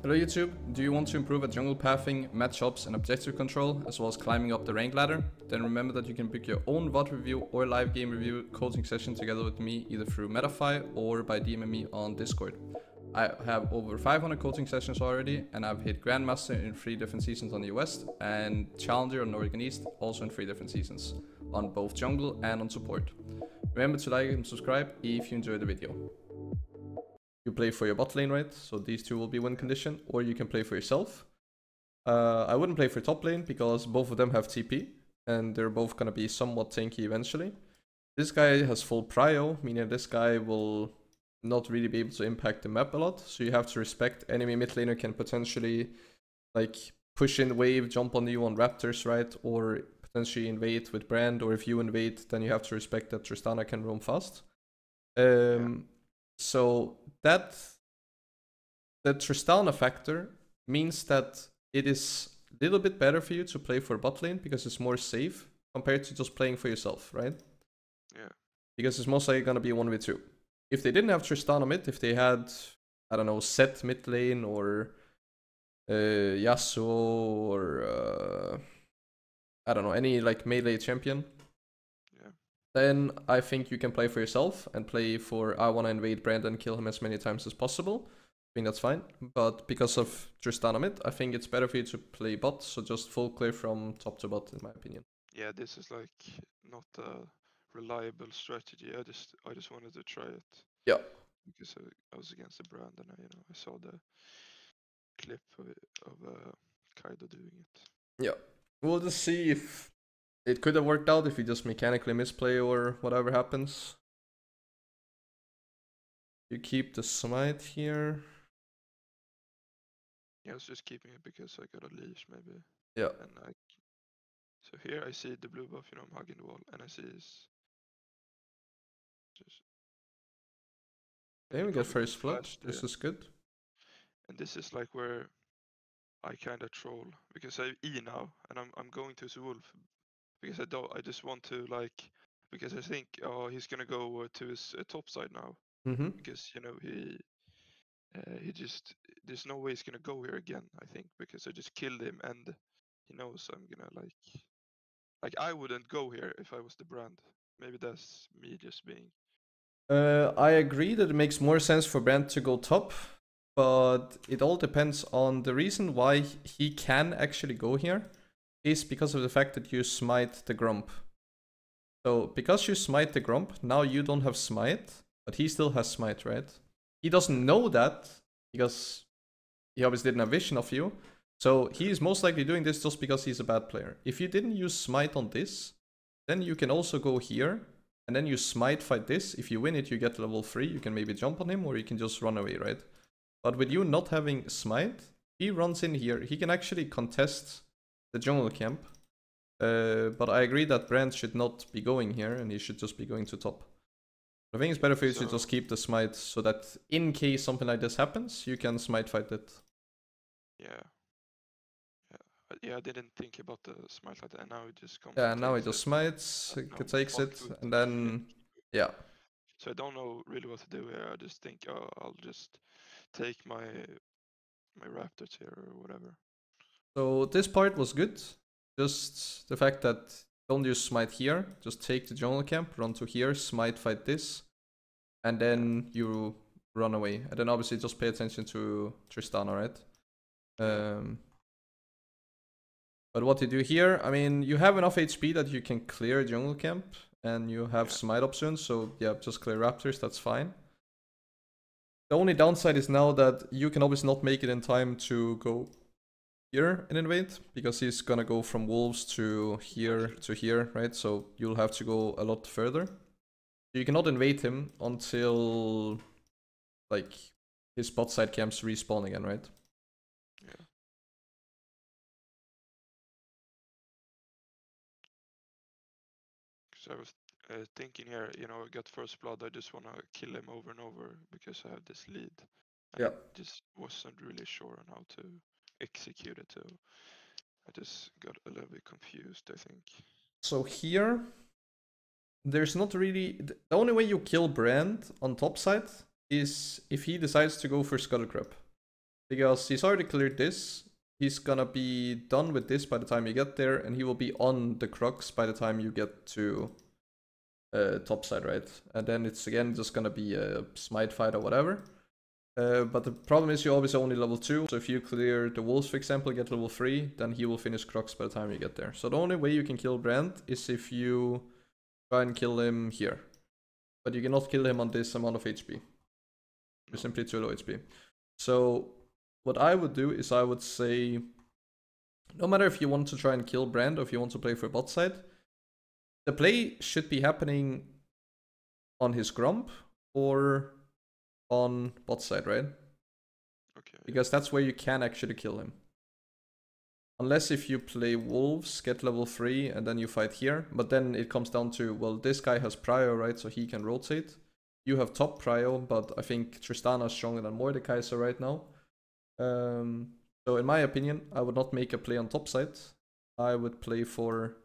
Hello YouTube, do you want to improve at jungle pathing, matchups and objective control, as well as climbing up the rank ladder? Then remember that you can book your own VOD review or live game review coaching session together with me either through Metafy or by DMing me on Discord. I have over 500 coaching sessions already, and I've hit Grandmaster in 3 different seasons on the West, and Challenger on Nordic and East also in 3 different seasons, on both jungle and on support. Remember to like and subscribe if you enjoyed the video. You play for your bot lane, right? So these two will be win condition, or you can play for yourself. I wouldn't play for top lane because both of them have TP and they're both gonna be somewhat tanky eventually. This guy has full prio, meaning this guy will not really be able to impact the map a lot. So you have to respect enemy mid laner can potentially like push in wave, jump on you on Raptors, right? Or potentially invade with Brand, or if you invade, then you have to respect that Tristana can roam fast. So that the Tristana factor means that it is a little bit better for you to play for bot lane because it's more safe compared to just playing for yourself, right? Yeah. Because it's most likely gonna be 1v2. If they didn't have Tristana mid, if they had, I don't know, Set mid lane or Yasuo or I don't know, any like melee champion, then I think you can play for yourself and play for I want to invade Brand and kill him as many times as possible. I think that's fine. But because of Tristana mid, I think it's better for you to play bot, so just full clear from top to bot in my opinion. Yeah, this is like not a reliable strategy. I just wanted to try it. Yeah. Because I was against the Brand and I saw the clip of Kaido doing it. Yeah. We'll just see if it could have worked out if you just mechanically misplay or whatever happens. You keep the smite here. Yeah, I was just keeping it because I got a leash maybe. Yeah. And so here I see the blue buff, I'm hugging the wall, and I see this. Just. Okay, we get first blood. This is good. And this is like where I kind of troll because I E now, and I'm going to his wolf because I just want to like, because I think he's gonna go to his top side now. Because he just, there's no way he's gonna go here again, I think, because I just killed him and he knows I'm gonna like I wouldn't go here if I was the Brand. Maybe that's me just being. I agree that it makes more sense for Brand to go top, but it all depends on the reason why he can actually go here is because of the fact that you smite the Grump. So because you smite the Grump, now you don't have smite, but he still has smite, right? He doesn't know that because he obviously didn't have vision of you. So he is most likely doing this just because he's a bad player. If you didn't use smite on this, then you can also go here and then you smite fight this. If you win it, you get level 3. You can maybe jump on him or you can just run away, right? But with you not having smite, he runs in here. He can actually contest the jungle camp. But I agree that Brand should not be going here and he should just be going to top. I think it's better for you to just keep the smite so that in case something like this happens, you can smite fight it. Yeah, I didn't think about the smite like that, and now it just comes. Yeah, now it just smites, it takes it, and then, yeah. So I don't know really what to do here. I just think I'll just take my Raptors here or whatever. So this part was good. Just the fact that don't use smite here, just take the jungle camp, run to here, smite fight this, and then you run away. And then obviously just pay attention to Tristana, right? But what you do here, I mean, you have enough HP that you can clear jungle camp, and you have smite up soon, so yeah, just clear Raptors, that's fine. The only downside is now that you can obviously not make it in time to go here and invade, because he's gonna go from wolves to here, right? So you'll have to go a lot further. You cannot invade him until like his bot side camps respawn again, right? Yeah. So I was thinking here, I got first blood, I just want to kill him over and over because I have this lead. And I just wasn't really sure on how to execute it, so I just got a little bit confused, I think. So here, there's not really... The only way you kill Brand on top side is if he decides to go for Scuttle Crab. Because he's already cleared this. He's gonna be done with this by the time you get there, and he will be on the crux by the time you get to topside, right? And then it's again just gonna be a smite fight or whatever. But the problem is you're always only level 2, so if you clear the wolves, for example, get level 3, then he will finish crux by the time you get there. So the only way you can kill Brand is if you try and kill him here. But you cannot kill him on this amount of HP. You're simply too low HP. So what I would do is I would say, no matter if you want to try and kill Brand or if you want to play for bot side, the play should be happening on his Grump or on bot side, right? Okay. Because that's where you can actually kill him. Unless if you play wolves, get level 3, and then you fight here. But then it comes down to, well, this guy has prio, right? So he can rotate. You have top prio, but I think Tristana is stronger than Mordekaiser right now. So in my opinion, I would not make a play on top side. I would play for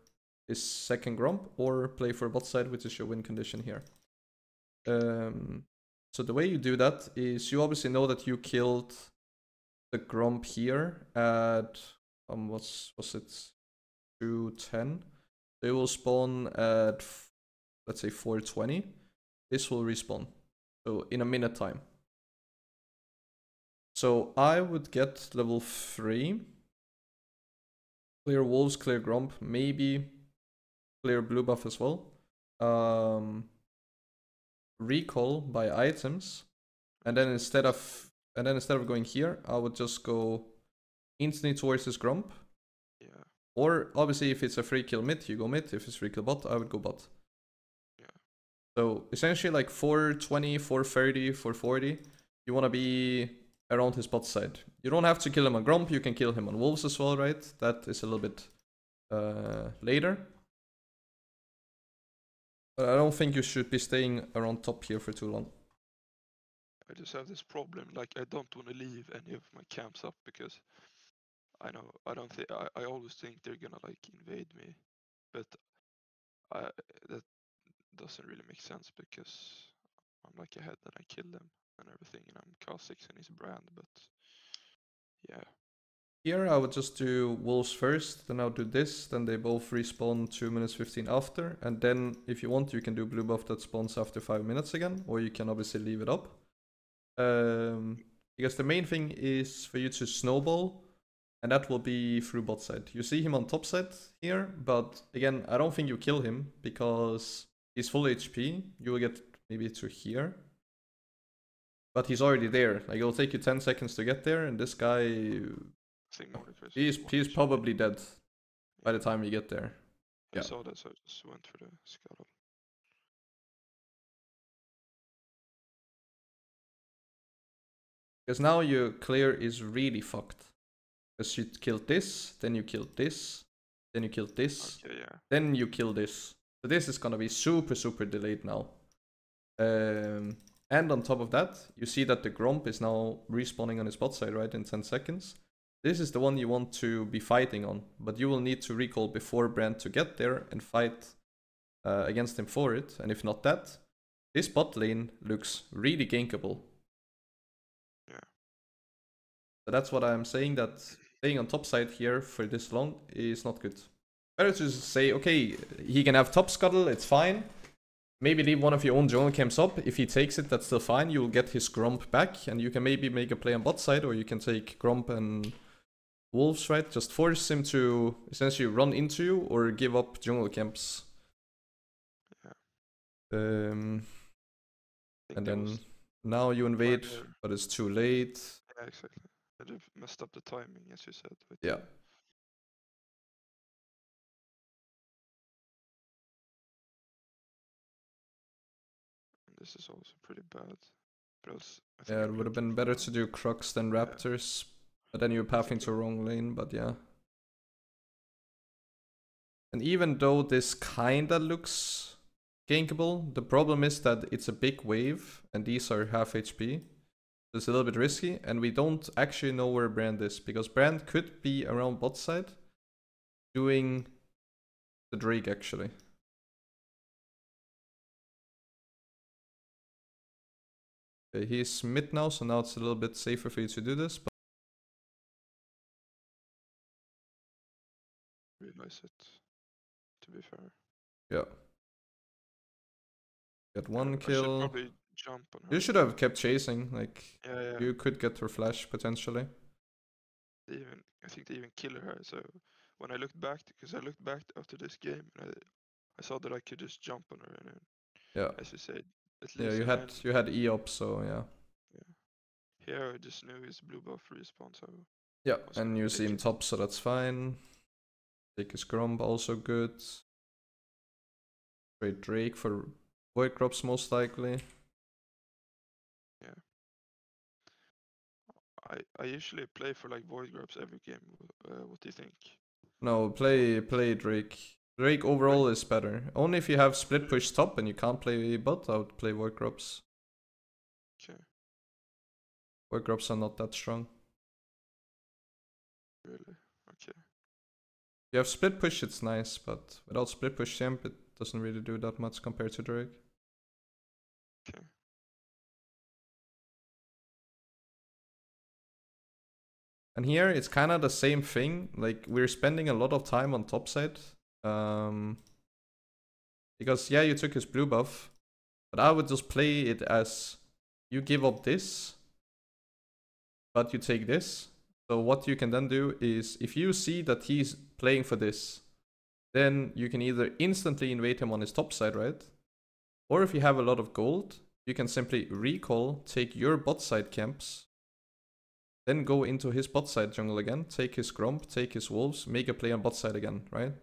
his second Grump or play for bot side, which is your win condition here. So the way you do that is you obviously know that you killed the Grump here at was it 210? They will spawn at, let's say, 420. This will respawn, so in a minute time. So I would get level 3, clear wolves, clear Grump, maybe clear blue buff as well. Recall by items, and then instead of going here, I would just go instantly towards this Grump. Yeah. Or obviously if it's a free kill mid, you go mid. If it's free kill bot, I would go bot. Yeah. So essentially like 420, 430, 440, you want to be around his bot side. You don't have to kill him on Grump, you can kill him on wolves as well, right? That is a little bit later. But I don't think you should be staying around top here for too long. I just have this problem, like I don't want to leave any of my camps up because I always think they're gonna like invade me, but that doesn't really make sense because I'm like ahead and I kill them and everything, and I'm Khazix and his Brand, but yeah. Here I would just do wolves first, then I'll do this, then they both respawn 2 minutes 15 after, and then if you want you can do blue buff that spawns after 5 minutes again, or you can obviously leave it up. Because the main thing is for you to snowball, and that will be through bot side. You see him on top side here, but again, I don't think you kill him because he's full HP. You will get maybe to here. But he's already there. Like, it'll take you 10 seconds to get there, and this guy, he's probably dead by the time you get there. I saw that, so I just went for the scuttle. Because now your clear is really fucked. Because you killed this, then you killed this, then you killed this, Okay, yeah. then you kill this. So this is gonna be super, super delayed now. And on top of that, you see that the Grump is now respawning on his bot side, right, in 10 seconds. This is the one you want to be fighting on, but you will need to recall before Brand to get there and fight against him for it. And if not that, this bot lane looks really gankable. Yeah. So that's what I'm saying, that staying on top side here for this long is not good. Better to just say, okay, he can have top scuttle, it's fine. Maybe leave one of your own jungle camps up. If he takes it, that's still fine. You will get his Grump back, and you can maybe make a play on bot side, or you can take Grump and wolves, right? Just force him to essentially run into you or give up jungle camps. Yeah. And then now you invade, but it's too late. Yeah, exactly. I just messed up the timing, as you said. Yeah. This is also pretty bad. But else, Yeah, it would have been better to do Crux than Raptors. But then you're pathing to wrong lane, but yeah. And even though this kinda looks gankable, the problem is that it's a big wave, and these are half HP. So it's a little bit risky, and we don't actually know where Brand is, because Brand could be around bot side, doing the Drake actually. Okay, he's mid now, so now it's a little bit safer for you to do this. But realize it, to be fair. Yeah. Get one I should kill. probably jump on her. You should have kept chasing. Like, Yeah. you could get her flash potentially. I think they even killed her. So when I looked back, because I looked back after this game, and I saw that I could just jump on her, and then, Yeah. as you said, at Yeah, least. you had E up, so yeah. Yeah. Here I just knew his blue buff respawn, so. Yeah, and you see him top, so that's fine. Take his grump, also good. Trade Drake for void crops most likely. Yeah. I usually play for like void grubs every game. What do you think? No, play Drake. Drake overall is better. Only if you have split push top and you can't play bot, I would play void crops. Okay. Void crops are not that strong. Really? Okay. If you have split push, it's nice, but without split push champ, it doesn't really do that much compared to Drake. Okay. And here it's kind of the same thing. Like, we're spending a lot of time on top side. Because yeah, you took his blue buff, but I would just play it as you give up this, but you take this. So what you can then do is, if you see that he's playing for this, then you can either instantly invade him on his top side, right? Or if you have a lot of gold, you can simply recall, take your bot side camps, then go into his bot side jungle again, take his grump, take his wolves, make a play on bot side again, right?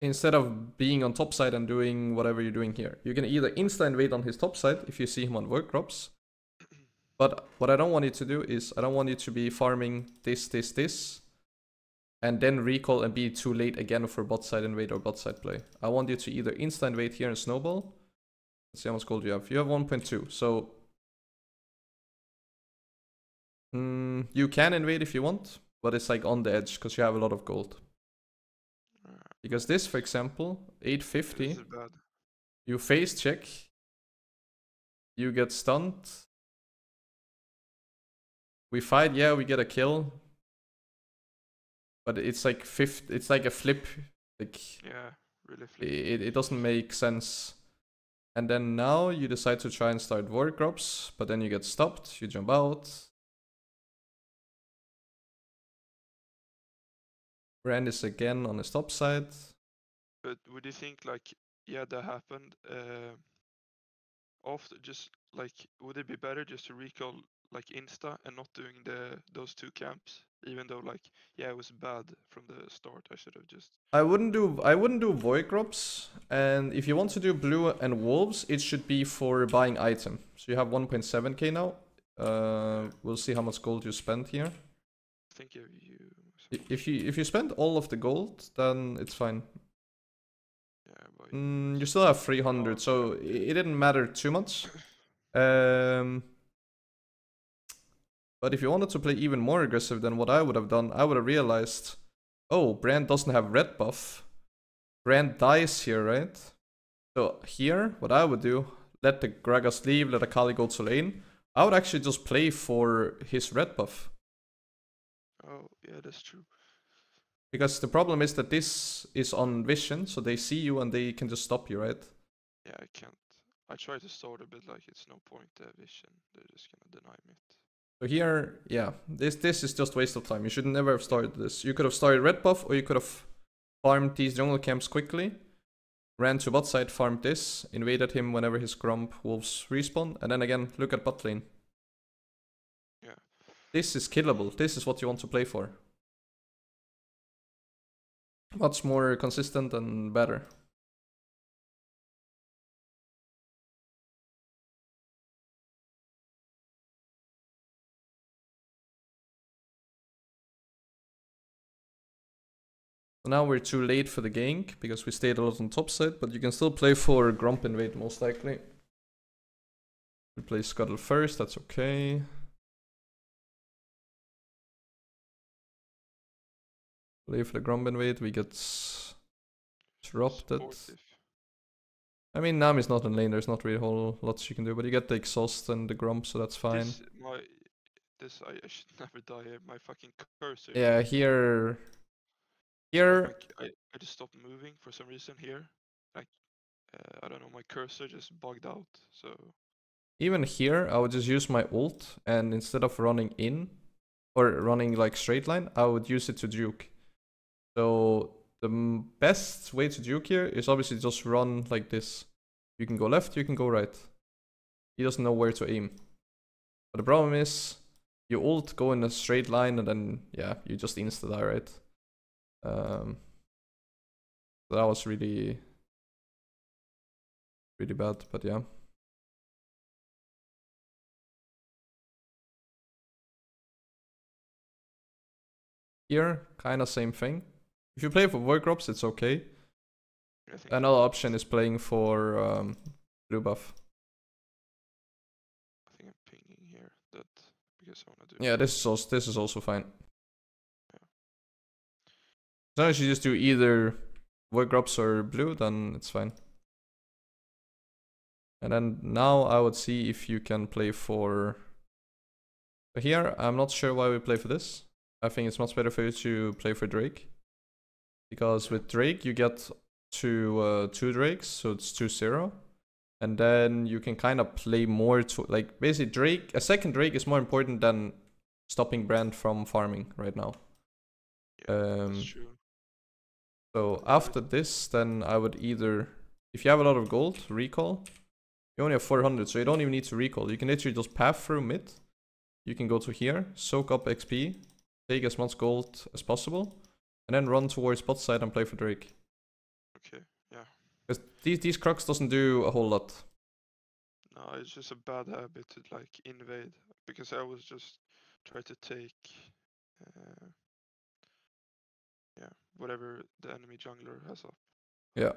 Instead of being on top side and doing whatever you're doing here. You can either insta invade on his top side if you see him on work crops. But what I don't want you to do is, I don't want you to be farming this, and then recall and be too late again for bot side invade or bot side play. I want you to either insta invade here and snowball. Let's see how much gold you have. You have 1.2, so you can invade if you want, but it's like on the edge because you have a lot of gold. Because this, for example, 850, you face check, you get stunned. We fight, yeah, we get a kill, but it's like it's like a flip. Like, yeah, really flip. It doesn't make sense. And then now you decide to try and start void crops, but then you get stopped. You jump out. Brand is again on his top side. But would you think, like, yeah, that happened after, just like, would it be better just to recall like insta and not doing those two camps, even though, like, yeah, it was bad from the start? I should have just. I wouldn't do void crops, and if you want to do blue and wolves, it should be for buying item. So you have 1.7k now. We'll see how much gold you spend here. I think if you spend all of the gold, then it's fine. Yeah, but you still have 300, so it didn't matter too much. But if you wanted to play even more aggressive than what I would have done, I would have realized, oh, Brand doesn't have red buff. Brand dies here, right? So here, what I would do, let the Gragas leave, let Akali go to lane. I would actually just play for his red buff. Oh, yeah, that's true. Because the problem is that this is on vision, so they see you and they can just stop you, right? Yeah, I can't. I try to start a bit like it's no point vision. They're just gonna deny me it. So here, yeah, this is just waste of time. You should never have started this. You could have started red buff, or you could have farmed these jungle camps quickly, ran to bot side, farmed this, invaded him whenever his grump wolves respawn, and then again, look at bot lane. Yeah. This is killable. This is what you want to play for. Much more consistent and better. So now we're too late for the gank because we stayed a lot on top side, but you can still play for grump invade most likely. We play Scuttle first, that's okay. Play for the grump invade, we get disrupted. I mean, Nami's not in lane, there's not really a whole lot you can do, but you get the exhaust and the grump, so that's fine. I should never die here, my fucking cursor. Yeah, here Here, Like I just stopped moving for some reason here. Like I don't know, my cursor just bugged out. So even here, I would just use my ult, and instead of running in or running like straight line, I would use it to juke. So the best way to juke here is obviously just run like this. You can go left, you can go right. He doesn't know where to aim. But the problem is, you ult, go in a straight line, and then, yeah, you just insta-die, right? So that was really, really bad, but yeah. Here, kind of same thing. If you play for workrops, it's okay. Another option is playing for blue buff. I think I'm pinging here that because I wanna do. Yeah, this is also fine. Yeah. As long as you just do either workrops or blue, then it's fine. And then now I would see if you can play for. Here, I'm not sure why we play for this. I think it's much better for you to play for Drake. Because with Drake, you get two Drakes, so it's 2-0. And then you can kind of play more to, like, basically Drake, a second Drake is more important than stopping Brand from farming right now. Yeah, that's true. So after this, then I would either, if you have a lot of gold, recall. You only have 400, so you don't even need to recall. You can literally just path through mid. You can go to here, soak up XP, take as much gold as possible, and then run towards bot side and play for Drake. Okay, yeah. Because these Crux doesn't do a whole lot. No, it's just a bad habit to like invade, because I was just try to take yeah, whatever the enemy jungler has up. Yeah.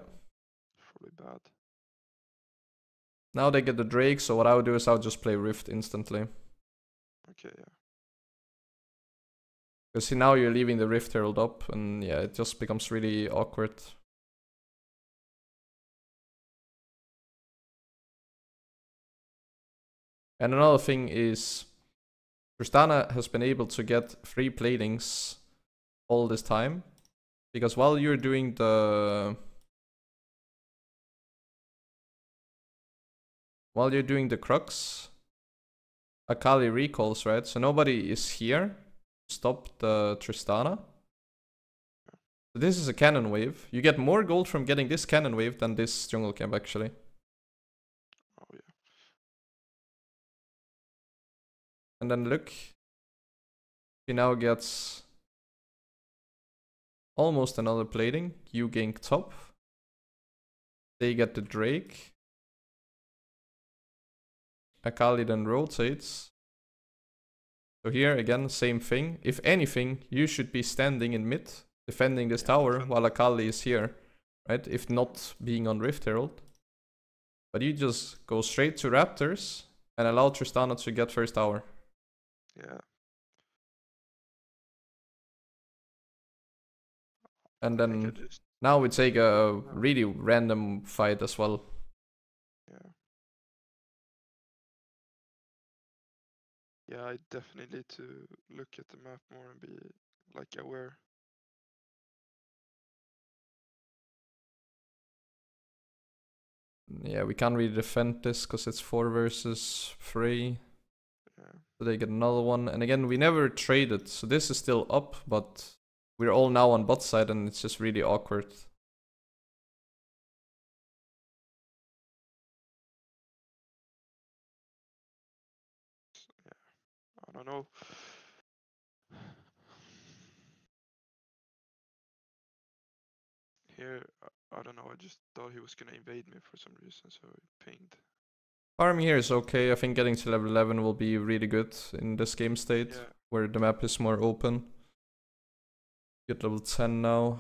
Probably bad. Now they get the Drake, so what I would do is I would just play Rift instantly. Okay, yeah. Because now you're leaving the Rift Herald up, and yeah, it just becomes really awkward. And another thing is, Tristana has been able to get free platings all this time. Because while you're doing the Crux, Akali recalls, right? So nobody is here to stop the Tristana. So this is a cannon wave. You get more gold from getting this cannon wave than this jungle camp, actually. Oh, yeah. And then look. He now gets almost another plating. You gank top. They get the Drake. Akali then rotates. So here again, same thing. If anything, you should be standing in mid, defending this tower, while Akali is here, right? If not being on Rift Herald. But you just go straight to Raptors and allow Tristana to get first tower. Yeah. And then now we take a really random fight as well. Yeah. Yeah, I definitely need to look at the map more and be like aware. Yeah, we can't really defend this because it's 4 versus 3. Yeah. So they get another one. And again, we never traded, so this is still up, but we're all now on bot side and it's just really awkward. Yeah, I don't know. Here, I don't know, I just thought he was gonna invade me for some reason, so he pinged. Farm here is okay. I think getting to level 11 will be really good in this game state, where the map is more open. Get level 10 now.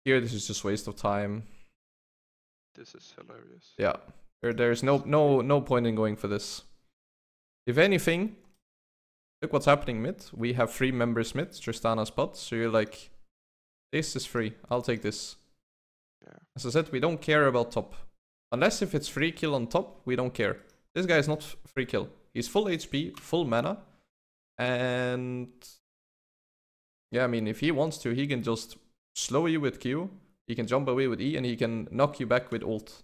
Here, this is just waste of time. This is hilarious. Yeah, there's no point in going for this. If anything, look what's happening mid. We have 3 members mid, Tristana spot. So you're like, this is free. I'll take this. Yeah. As I said, we don't care about top. Unless if it's free kill on top, we don't care. This guy is not free kill. He's full HP, full mana. And yeah, I mean, if he wants to, he can just slow you with Q, he can jump away with E, and he can knock you back with ult.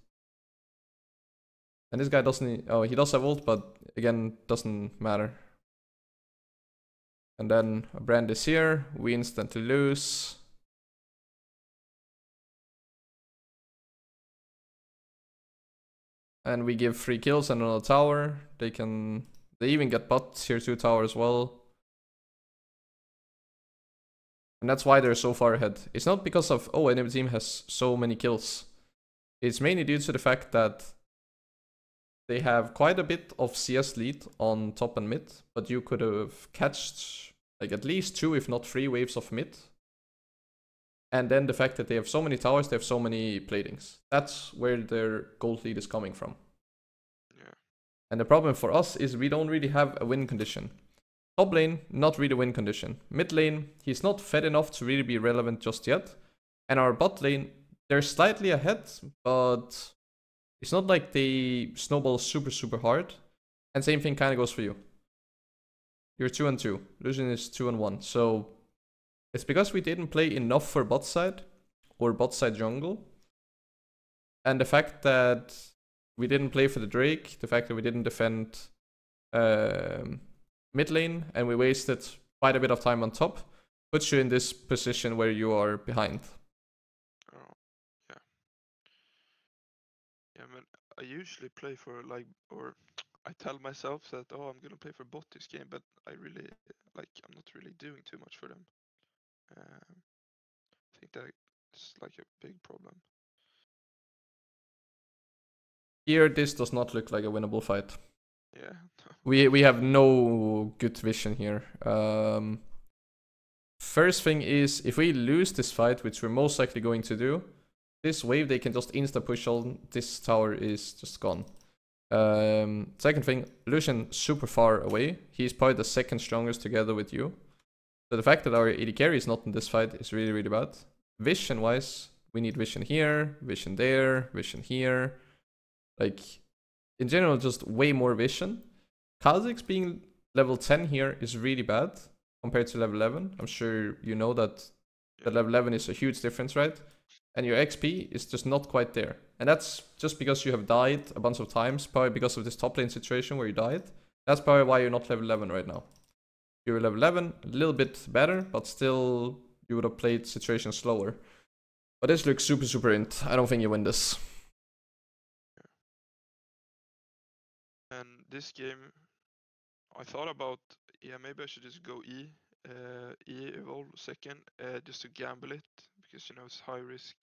And this guy doesn't... Oh, he does have ult, but again, doesn't matter. And then a brand is here, we instantly lose. And we give 3 kills and another tower. They even get bot tier 2 tower as well. And that's why they're so far ahead. It's not because of, oh, enemy team has so many kills. It's mainly due to the fact that they have quite a bit of CS lead on top and mid, but you could have catched like at least 2, if not 3 waves of mid. And then the fact that they have so many towers, they have so many platings. That's where their gold lead is coming from. Yeah. And the problem for us is we don't really have a win condition. Top lane, not really win condition. Mid lane, he's not fed enough to really be relevant just yet. And our bot lane, they're slightly ahead, but it's not like they snowball super hard. And same thing kind of goes for you. You're 2-2. Lucian is 2-1. So it's because we didn't play enough for bot side or bot side jungle. And the fact that we didn't play for the Drake, the fact that we didn't defend mid lane, and we wasted quite a bit of time on top, puts you in this position where you are behind. Oh, yeah. Yeah, I mean, I usually play for like, or I tell myself that, oh, I'm gonna play for bot this game, but I really, like, I'm not really doing too much for them. I think that's like a big problem. Here, this does not look like a winnable fight. Yeah. We have no good vision here. First thing is, if we lose this fight, which we're most likely going to do, this wave they can just insta push on. This tower is just gone. Second thing, Lucian super far away. He's probably the second strongest together with you. So the fact that our AD carry is not in this fight is really bad. Vision wise, we need vision here, vision there, vision here. Like, in general, just way more vision. Khazix being level 10 here is really bad compared to level 11. I'm sure you know that the level 11 is a huge difference, right? And your XP is just not quite there. And that's just because you have died a bunch of times, probably because of this top lane situation where you died. That's probably why you're not level 11 right now. If you were level 11, a little bit better, but still you would have played situations slower. But this looks super int. I don't think you win this. And this game, I thought about, yeah, maybe I should just go E evolve second, just to gamble it, because, you know, it's high risk,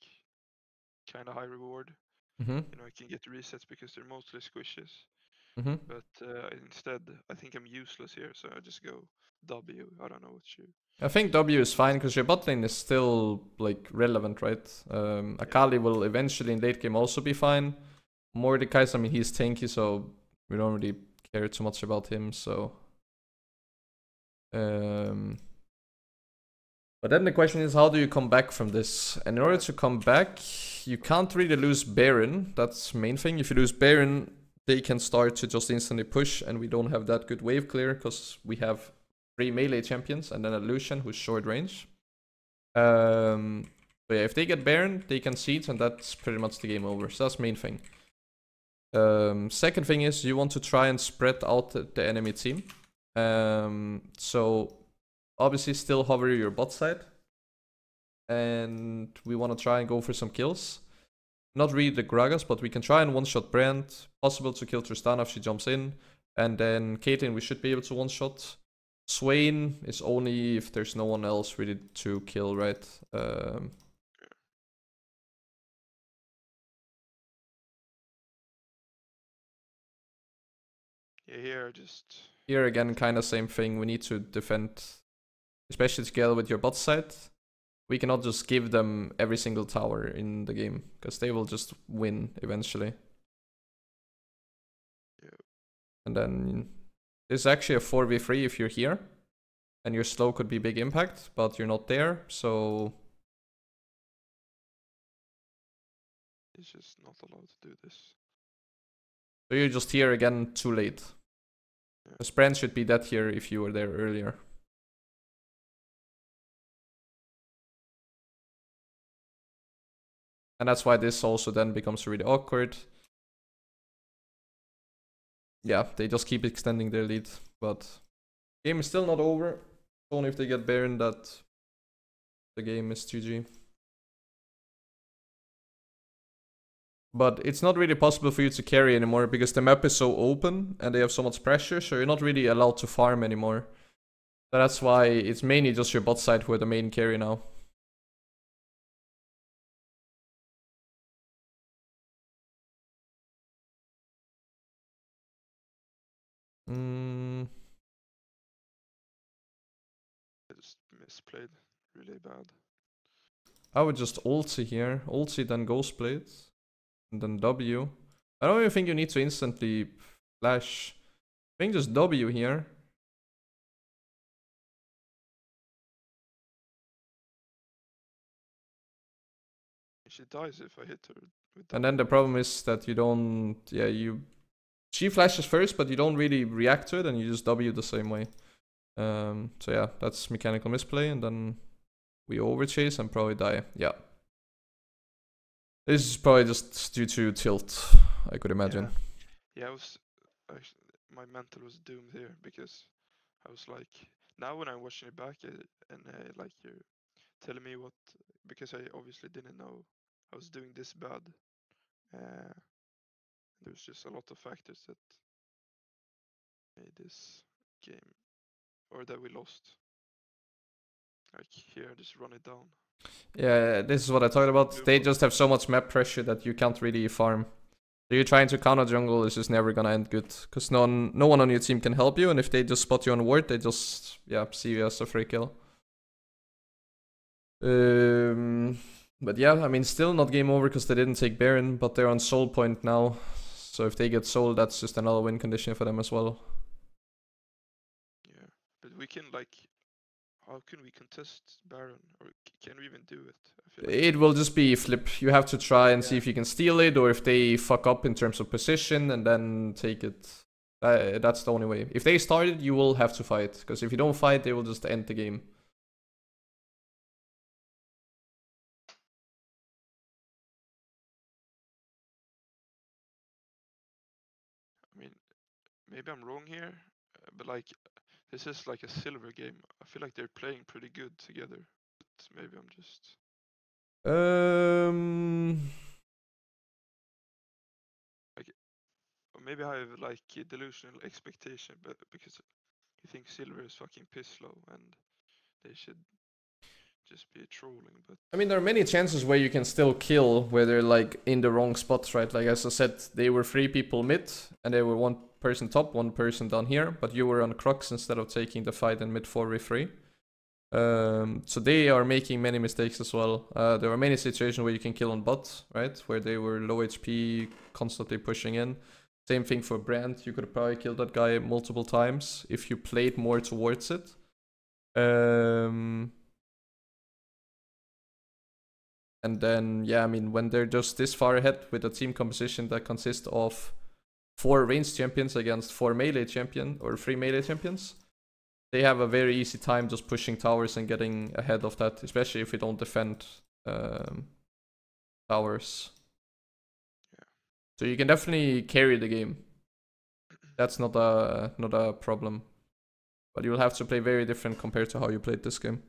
kind of high reward. You know, I can get resets because they're mostly squishes. But instead, I think I'm useless here, so I just go W. I don't know what you... I think W is fine because your bot lane is still like relevant, right? Akali will eventually in late game also be fine. Mordekaiser, I mean, he's tanky, so we don't really care too much about him, so... But then the question is, how do you come back from this? And in order to come back, you can't really lose Baron. That's the main thing. If you lose Baron, they can start to just instantly push, and we don't have that good wave clear because we have 3 melee champions and then a Lucian who's short range. But yeah, if they get Baron, they can siege, and that's pretty much the game over. So that's the main thing. Second thing is you want to try and spread out the enemy team. So obviously still hover your bot side, and we want to try and go for some kills. Not really the Gragas, but we can try and one-shot Brand. Possible to kill Tristana if she jumps in, and then Caitlyn we should be able to one-shot. Swain is only if there's no one else really to kill, right? Yeah, here again, kind of same thing. We need to defend, especially together with your bot side. We cannot just give them every single tower in the game, because they will just win eventually. Yeah. And then it's actually a 4v3 if you're here. And your slow could be big impact, but you're not there, so... It's just not allowed to do this. So you're just here again too late. Yeah. The Brand should be dead here if you were there earlier. And that's why this also then becomes really awkward. Yeah, they just keep extending their lead, but game is still not over. Only if they get Baron that the game is GG. But it's not really possible for you to carry anymore because the map is so open and they have so much pressure, so you're not really allowed to farm anymore. So that's why it's mainly just your bot side who are the main carry now. I just misplayed really bad. I would just ulti here. Ulti, then Ghostblade. And then W. I don't even think you need to instantly flash. I think just W here. She dies if I hit her with that. And then the problem is that you don't... Yeah, you... She flashes first, but you don't really react to it, and you just W the same way. So yeah, that's mechanical misplay, and then we overchase and probably die. Yeah. This is probably just due to tilt, I could imagine. Yeah, my mental was doomed here because I was like, now when I'm watching it back and like you're telling me what, because I obviously didn't know I was doing this bad. There's just a lot of factors that made this game, or that we lost. Like here, just run it down. Yeah, this is what I talked about. They just have so much map pressure that you can't really farm. So you're trying to counter jungle is just never gonna end good. Because no one on your team can help you, and if they just spot you on ward, they just, yeah, see you as a free kill. But yeah, I mean, still not game over because they didn't take Baron, but they're on soul point now. So if they get soul, that's just another win condition for them as well. Yeah, but we can like... How can we contest Baron? Or can we even do it? I feel like it will just be flip. You have to try and see if you can steal it, or if they fuck up in terms of position, and then take it. That's the only way. If they start it, you will have to fight. Because if you don't fight, they will just end the game. I mean, maybe I'm wrong here, but like, this is like a silver game. I feel like they're playing pretty good together. But maybe I'm just... Like, or maybe I have like a delusional expectation, but because you think silver is fucking piss low and they should just be trolling. But I mean, there are many chances where you can still kill where they're like in the wrong spots, right? Like as I said, they were 3 people mid and they were 1 person top, 1 person down here, but you were on Crux instead of taking the fight in mid 4v3. So they are making many mistakes as well. There are many situations where you can kill on bot, right? Where they were low HP, constantly pushing in. Same thing for Brand. You could probably kill that guy multiple times if you played more towards it. And then, yeah, I mean, when they're just this far ahead with a team composition that consists of 4 ranged champions against 4 melee champion or 3 melee champions, they have a very easy time just pushing towers and getting ahead of that, especially if we don't defend towers. yeah. So you can definitely carry the game. That's not a problem. But you'll have to play very different compared to how you played this game.